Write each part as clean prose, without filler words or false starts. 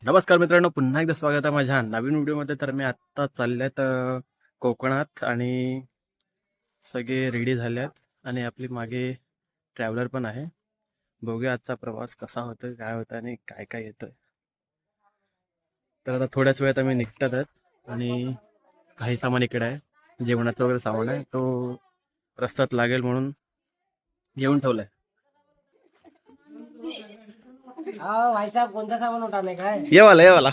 नमस्कार मित्रांनो, पुन्हा एकदा स्वागत आहे माझ्या नवीन व्हिडिओमध्ये. तर मी आत्ता चालल्यात कोकणात आणि सगळे रेडी झाल्यात आणि आपली मागे ट्रॅव्हलर पण आहे. बघूया आजचा प्रवास कसा होतोय, काय होतं आणि काय काय येतोय. तर आता थोड्याच वेळात आम्ही निघतात आहेत आणि काही सामान इकडे आहे, जेवणाचं वगैरे सामान आहे, तो रस्त्यात लागेल म्हणून घेऊन ठेवलाय. हाँ भाई साहब कौन सा सामान उठाने का है? ये वाला ये वाला.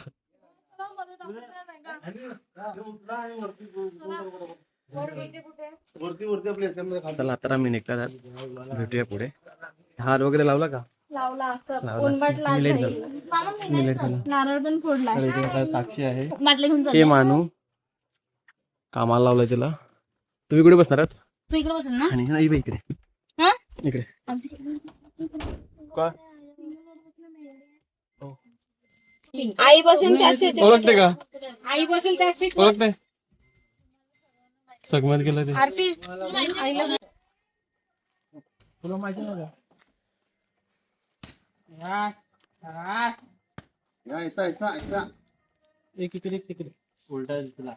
चला आता आम्ही निघतात आहेत. भेटूया पुढे. हार वगैरे लावला का? लावला असं लावला. कोणबटला मी लेट नाही. मी लेट झालो. नारळ पण फोडला तर इकडे आता साक्षी आहे, बाटल्या घेऊन हे चालले. मानू कामाला लावलंय तिला. तुम्ही कुठे बसणार आहात? तू इकडे बसेल ना? आणि नाही बाई इकडे हा? इकडे का आई बसेल त्याच ओळखते का? आई बसेल त्या सीट ओळखते सगमत गेलं ते आरती आईला तुला माहिती नाही का? एक इकडे एक तिकडे उलटा आहे तुला.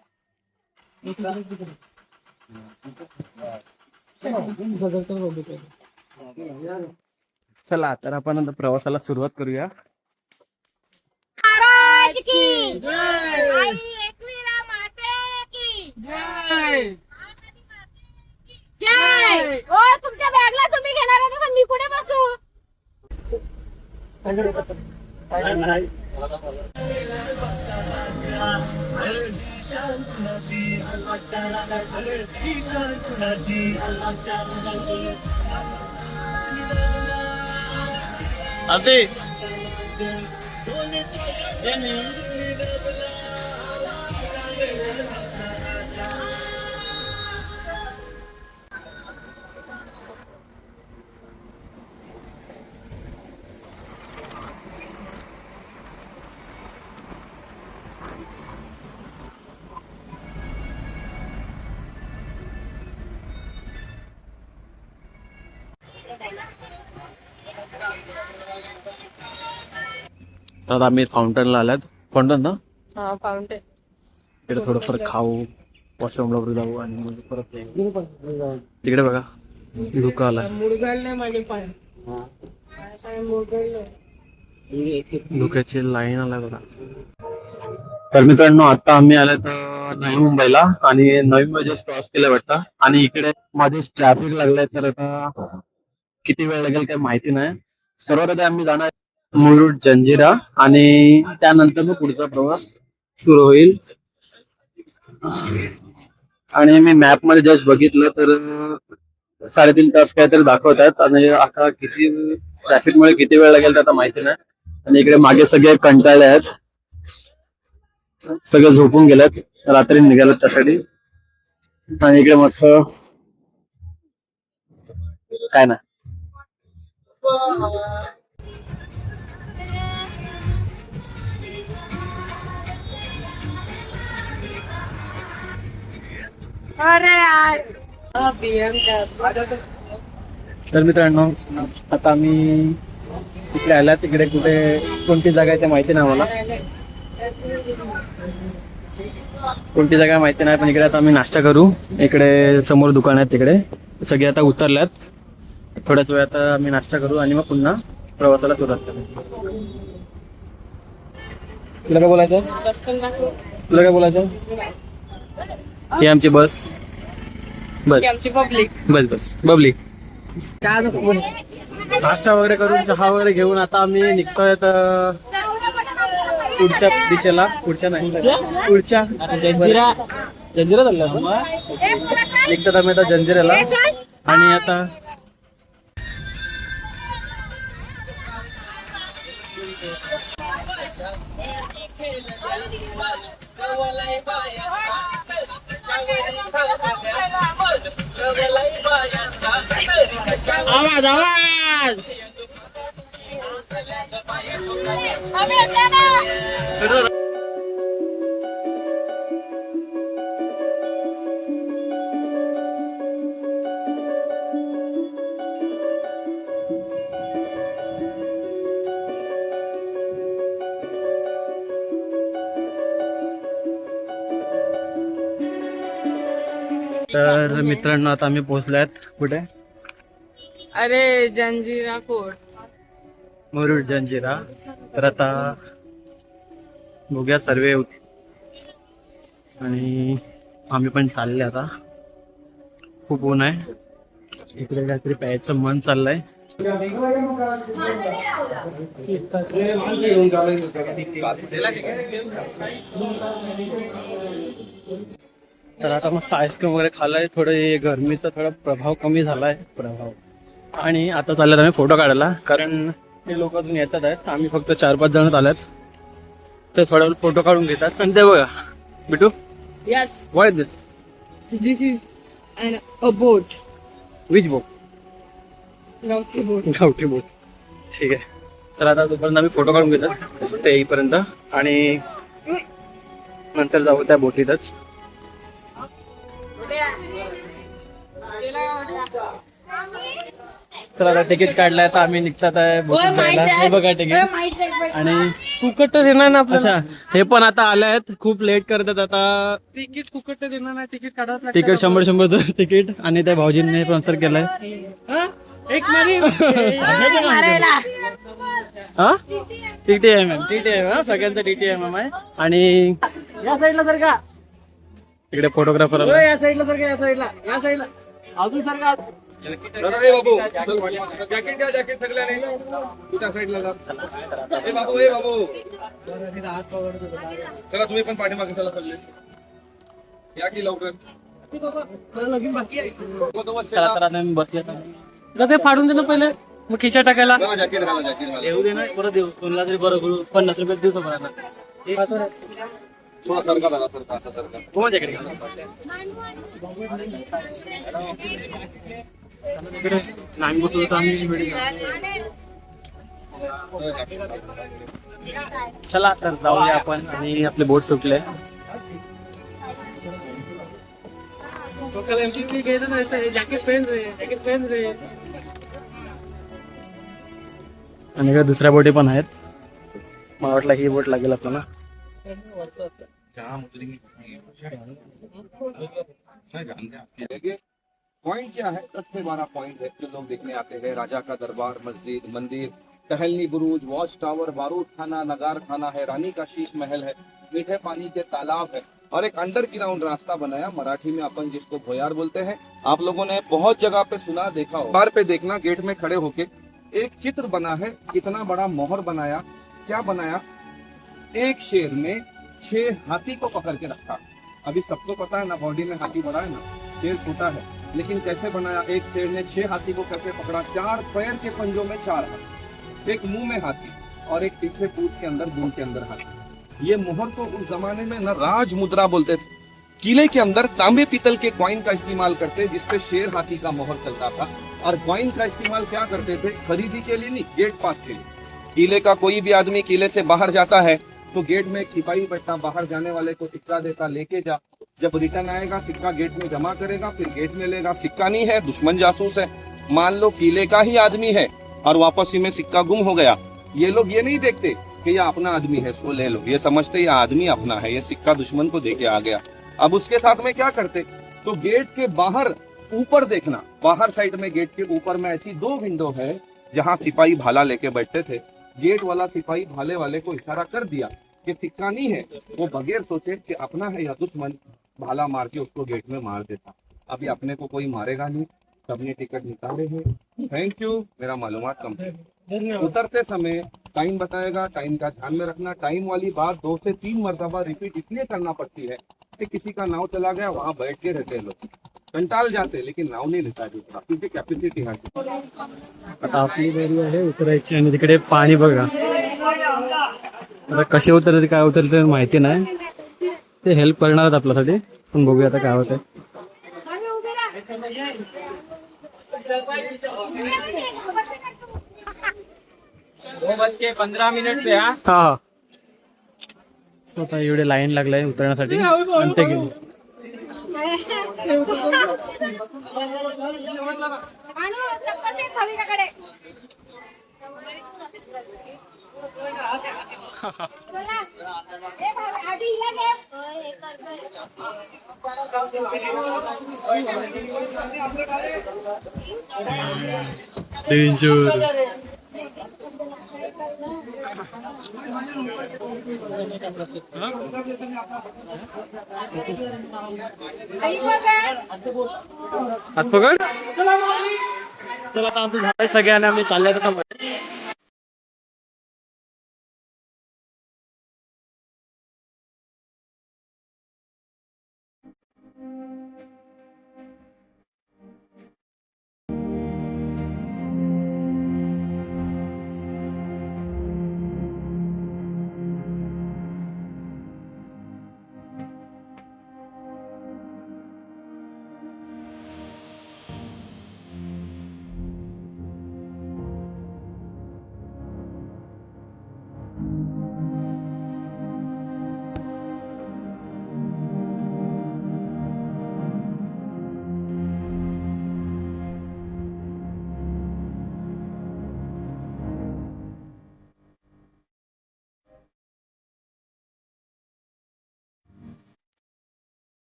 चला तर आपण आता प्रवासाला सुरुवात करूया. महाराज की जय, आई एकवीरा माते की जय, जय. ओ तुमच्या बॅगला तुम्ही घेणार आहे तर मी पुढे बसू? आते आता आम्ही फाउंटनला आल्यात. फाउंटन ना हा फाउंटेन. इकडे थोडंफार खाऊ, वॉशरूमला वगैरे जाऊ आणि मग परत तिकडे बघा धुका आला. मुरगळले माझे पाय. धुक्याची लाईन आला बघा. तर मित्रांनो आता आम्ही आलो नवी मुंबईला आणि नवी मुंबई क्रॉस केलं वाटतं आणि इकडे मध्येच ट्रॅफिक लागलाय. तर आता किती वेळ लागेल काही माहिती नाही. सर्वात आधी आम्ही जाणार मुरुड जंजिरा आणि त्यानंतर मग पुढचा प्रवास सुरू होईल. आणि मी मॅप मध्ये जस्ट बघितलं तर 3.5 तास काहीतरी दाखवतात आणि आता किती ट्रॅफिक मुळे किती वेळ लागेल तर आता माहिती नाही. आणि इकडे मागे सगळे कंटाळले आहेत, सगळे झोपून गेलेत, रात्री निघालेत त्यासाठी. आणि इकडे मस्त काय ना अरे यार तर मित्रांनो आता आम्ही तिकडे आल्या. तिकडे कुठे कोणती जागा आहे ते माहिती नाही आम्हाला, कोणती जागा माहिती नाही. पण इकडे आता आम्ही नाश्ता करू. इकडे समोर दुकान आहेत, तिकडे सगळे आता उतरल्यात. थोड्याच वेळ आता आम्ही नाश्ता करू आणि मग पुन्हा प्रवासाला सुरुवात करू. तुला काय बोलायचं? तुला काय बोलायचं? ही आमची बस बस पब्लिक बस बस बबली. नाश्ता वगैरे करून चहा वगैरे घेऊन आता आम्ही निघतोय पुढच्या दिशेला. पुढच्या नाही पुढच्या जंजिरा चालला निघतात आम्ही आता जंजिऱ्याला. आणि आता आवाज आवाज तर मित्रांनो आता आम्ही पोहोचल्यात कुठे? अरे जंजिरा फोर्ट. मुरुड जंजिरा. तर आता बघूया सर्वे आणि आम्ही पण चालले आता. खूप ऊन आहे इकडे, काहीतरी प्यायचं मन चाललंय. तर आता मस्त आईस्क्रीम वगैरे खाल्लाय, थोडं गरमीचा थोडा प्रभाव कमी झालाय आणि आता चालल्यात आम्ही फोटो काढायला, कारण ते लोक अजून येतात आहेत. आम्ही फक्त 4-5 जण आल्यात, ते थोडा वेळ फोटो काढून घेतात. आणि ते बघा बिटू, Yes, what is this? this is a boat. Which boat? Gauti boat. गावठी बोट. ठीक आहे, चला आता तोपर्यंत आम्ही फोटो काढून घेतात ते येईपर्यंत, आणि नंतर जाऊ त्या बोटीतच. चला आता तिकीट काढलंय, आता आम्ही निघतात आहे बोटीत जायला. हे बघा तिकीट. आणि फुकट तर देणार ना आपल्याला. अच्छा, हे पण आता आले आहेत, खूप लेट करतात आता. तिकीट फुकट तर देणार ना, तिकीट काढावं तिकीट 100 तिकीट, आणि त्या भाऊजींनी स्पॉन्सर केलंय. एक मारी हा TTM हा, सगळ्यांचा TTM आहे. आणि या साईडला सर का, इकडे फोटोग्राफर या साईडला सर का, या साईडला अजून सर का. बाबू जॅकेट द्या, जॅकेट सगळ्याने त्या साईडला जा. ए बाबू चला तुम्ही पण पाठीमागे चला, चालले या की लवकर. चला तर आता मी बसले. ते फाडून दे ना पहिले, मग खिशा टाकायला. जॅकेट घाला, जॅकेट घाला. येऊ दे ना, परत देऊ कोणाला तरी, बरं करू. 50 रुपये दिवसा भरायला. थोडा सरका झाला, सरका असा सरका. कोण जॅकेट इकडे नाही बसलो तर आम्ही व्हिडिओ. चला तर जाऊया आपण, आणि आपले बोट सुटले. जॅकेट पेन रे. आणि काय दुसऱ्या बोटी पण आहेत. मला वाटलं ही बोट लागेल आपल्याला. पॉइंट क्या है? 10 से 12 पॉइंट है जो लोग देखने आते हैं. राजा का दरबार, मस्जिद, मंदिर, टहलनी बुरुज, वॉच टावर, बारूद खाना, नगार खाना है, रानी का शीश महल है, मीठे पानी के तालाब है, और एक अंडरग्राउंड रास्ता बनाया, मराठी में अपन जिसको भोयार बोलते हैं. आप लोगों ने बहुत जगह पे सुना, देखा हो. बार पे देखना, गेट में खड़े होके एक चित्र बना है. कितना बड़ा मोहर बनाया. क्या बनाया? एक शेर ने 6 हाथी को पकड़ के रखा. अभी सबको पता है ना, बॉडी में हाथी बड़ा है ना, शेर छोटा है, लेकिन कैसे बनाया? एक शेर ने 6 हाथी को कैसे पकड़ा? 4 पैर के पंजों में 4 हाथ, एक मुंह में हाथी, और एक पीछे पूंछ के अंदर, दूर के अंदर हाथी. ये मोहर को उस जमाने में ना राज मुद्रा बोलते थे. किले के अंदर तांबे पीतल के कॉइन का इस्तेमाल करते, जिसपे शेर हाथी का मोहर चलता था. और कॉइन का इस्तेमाल क्या करते थे? खरीदी के लिए नहीं, गेट पास के लिए. किले का कोई भी आदमी किले से बाहर जाता है तो गेट में एक सिपाही बैठा, बाहर जाने वाले को सिक्का देता, लेके जा. जब रिटर्न आएगा सिक्का गेट में जमा करेगा, फिर गेट में लेगा. सिक्का नहीं है, दुश्मन जासूस है. मान लो किले का ही आदमी है और वापसी में सिक्का गुम हो गया, ये लोग ये नहीं देखते कि ये अपना आदमी है, इसको ले लो. ये समझते ये आदमी अपना है, ये सिक्का दुश्मन को दे के आ गया. अब उसके साथ में क्या करते? तो गेट के बाहर ऊपर देखना, बाहर साइड में गेट के ऊपर में ऐसी 2 विंडो है जहाँ सिपाही भाला लेके बैठते थे. गेट वाला सिपाही भाले वाले को इशारा कर दिया कि सिक्का नहीं है, वो बगैर सोचे कि अपना है या दुश्मन, भाला मार के उसको गेट में मार देता. अभी अपने को कोई मारेगा नहीं, सबने टिकट निकाले हैं. थैंक यू, मेरा मालूमात कम है. उतरते समय टाइम बताएगा, टाइम का ध्यान में रखना. टाइम वाली बात 2 से 3 मरतबा रिपीट इसलिए करना पड़ती है कि किसी का नाव चला गया, वहाँ बैठ के रहते हैं लोग, कंटाल जाते, लेकिन नाव नहीं लेता दूसरा, क्योंकि कॅपॅसिटी है. आता आपली गाडी आहे उतरायची, आणि तिकडे पाणी बघा. आता कसे उतरते काय उतरते माहिती नाही, ते हेल्प करणार आहेत आपल्यासाठी, पण बघूया आता काय होतंय. 2:15 पे. हा हा. आता एवढे लाईन लागलाय उतरण्यासाठी, आणि ते गेले. चला ए भाई आधी हिला घे हे हात पकड. चला आता आमचं झालंय सगळ्यांना आम्ही चाललंय आता मध्ये.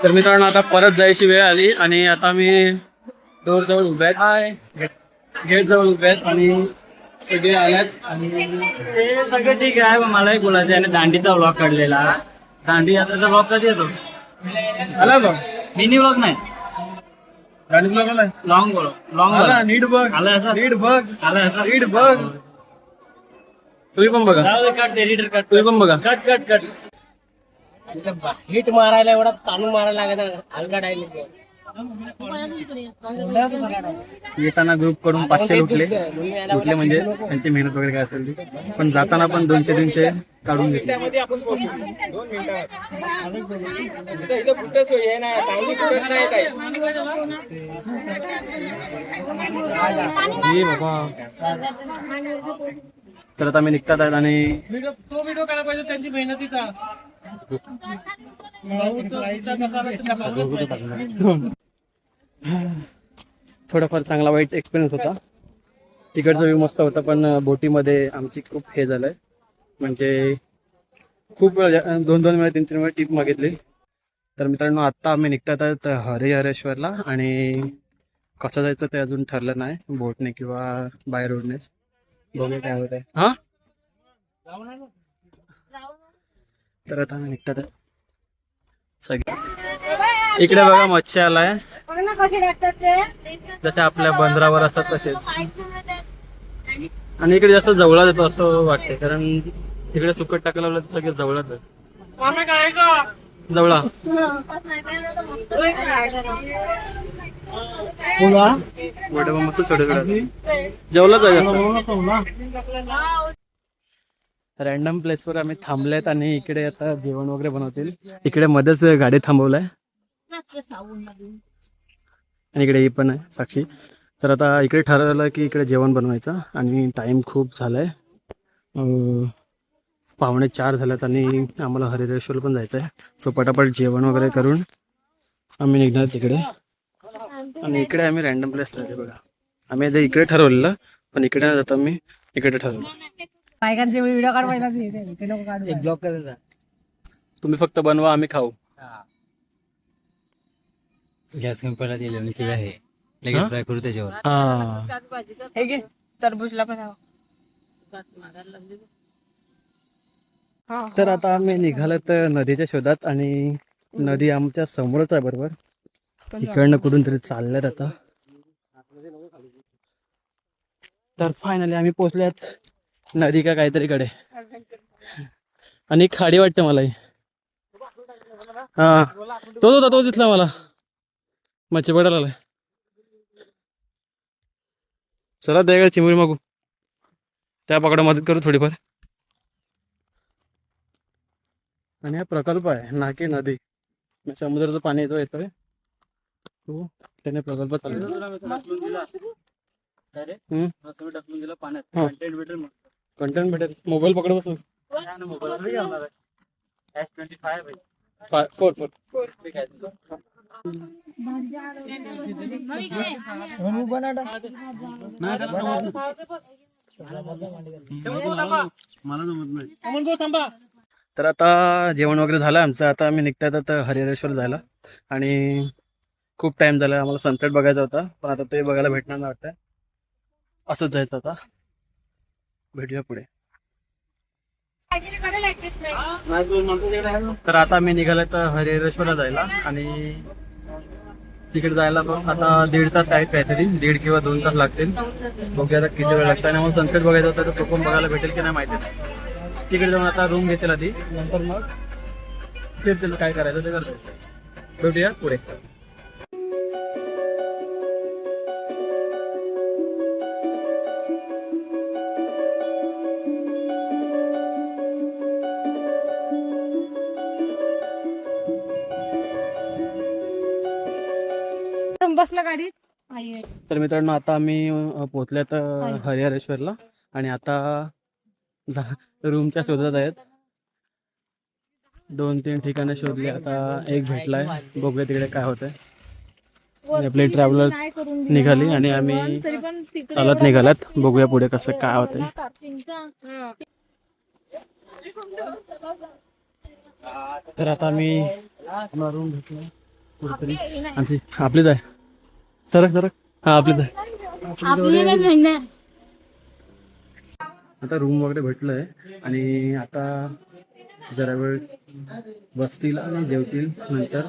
तर मित्रांनो आता परत जायची वेळ आली आणि आता मी डोर जवळ उभे आहेत, गेट जवळ उभे आहेत आणि सगळे आल्यात आणि ते सगळं ठीक आहे पण मला एक बोलायचं आहे. दांडीचा ब्लॉग काढलेला, दांडी यात्रेचा ब्लॉग कधी येतो? आला बघ. मिनी ब्लॉग नाही, गाडी ब्लॉग आलाय. Long blog. लॉंग आला, नीट बघ. आला असा नीट बघ. आला असा नीट बघ. तुम्ही पण बघा. जाऊ दे, कट एडिटर कट. तुम्ही पण बघा. Cut cut cut. हिट मारायला एवढा ताणून मारायला लागत हलका डायलेक्ट. येताना ग्रुप कडून 500 लुटले. लुटले म्हणजे त्यांची मेहनत वगैरे काय असेल ती, पण जाताना पण 200-300 काढून घेतले. हे बाबा. तर आता आम्ही निघतात आहेत आणि तो व्हिडिओ करायला पाहिजे त्यांची मेहनतीचा. थोडाफार चांगला वाईट एक्सपिरियन्स होता. तिकडचा व्ह्यू मस्त होता पण बोटीमध्ये आमची खूप हे झालंय, म्हणजे खूप 2-2 वेळा 3-3 वेळा टिप मागितली. तर मित्रांनो आता आम्ही निघतात आहेत हरिहरेश्वरला आणि कसं जायचं ते अजून ठरलं नाही, बोटने किंवा बाय रोडनेच. बघूया काय होत आहे. हा तर आता आम्ही निघतात आहेत सगळे. इकडे बघा मच्छी आलाय, बघ ना कसे टाकतात ते जसे आपल्या बंदरावर असतात तसेच. आणि इकडे जास्त जवळात येतो असं वाटते, कारण तिकडे सुकट टाकायला लावलं तर सगळे जवळात आहे. जवळा मोठे मस्त छोटे छोटे जेवलाच आहे. रॅन्डम प्लेसवर आम्ही थांबलेत आणि इकडे आता जेवण वगैरे बनवतील. इकडे मध्येच गाडी थांबवलाय आणि इकडे ही पण आहे साक्षी. तर आता इकडे ठरवलं की इकडे जेवण बनवायचं आणि टाइम खूप झालाय, 3:45 झाल्यात आणि आम्हाला हरिहरेश्वर पण जायचं आहे. सो पटापट जेवण वगैरे करून आम्ही निघणार तिकडे. आणि इकडे आम्ही रॅन्डम प्लेसला आहे बघा. आम्ही आता इकडे ठरवलेलं पण इकडे नाही जाता मी इकडे ठरवलं. बायकांचे व्हिडिओ काढवायला नको काढू. ब्लॉक करायचा. तुम्ही फक्त बनवा आम्ही खाऊ. गॅस कंपनीला दिले किंवा हे लगेच फ्राय करू त्याच्यावर. हा हे घे तरबूजला पण तर आता आम्ही निघालोत नदीच्या शोधात आणि नदी आमच्या समोरच आहे बरोबर. इकडनं कुठून तरी चालल्यात आता. तर फायनली आम्ही पोहोचल्यात नदी का काहीतरी कडे आणि खाडी वाटते मला. हा तोच होता, तो दिसला मला. मच्छी पडायला आलाय. चला त्याकडे चिमुरी मागू, त्या पकडा मदत करू थोडीफार. आणि हा प्रकल्प आहे ना की नदी, समुद्राचं पाणी येतोय तो त्याने प्रकल्प चालू. कंटेंट भेटेल. मोबाईल पकड बसू. S25 फोर तर आता जेवण वगैरे झालं आमचं. आता आम्ही निघतायत आता हरिहरेश्वर जायला. आणि खूप टाइम झाला आम्हाला सनसेट बघायचा होता, पण आता ते बघायला भेटणार नाही वाटतंय. असंच जायचं आता. भेटूया पुढे. तर आता आम्ही निघालो तर हरिहरेश्वरला जायला. आणि तिकडे जायला पण आता 1.5 तास आहेत, काहीतरी 1.5 किंवा 2 तास लागतील. बघूया आता किती वेळ लागतं. आणि मग सनसेट बघायचा होता तर तो पण बघायला भेटेल की नाही माहिती नाही. तिकडे जाऊन आता रूम घेतील आधी, नंतर मग फिरतील, काय करायचं ते करतील. भेटूया पुढे. बसला गाडीत. तर मित्रांनो आता आम्ही पोहोचल्यात हरिहरेश्वरला. आणि आता रूमच्या शोधात आहेत. 2-3 ठिकाणं शोधली, आता एक भेटलाय. बघूया तिकडे काय होतंय. आपली ट्रॅव्हलर निघाली आणि आम्ही चालत निघालात. बघूया पुढे कसं काय होतंय. तर आता आम्ही रूम घेतला कुठेतरी. आणि आपलीच आहे. सरक हा आपलीच आहे. आता रूम वगैरे भेटलंय आणि आता जरा वेळ बसतील आणि जेवतील, नंतर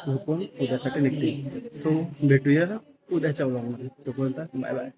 झोपून उद्यासाठी निघतील. सो भेटूया उद्याच्या व्लॉगमध्ये. तोपर्यंत बाय बाय.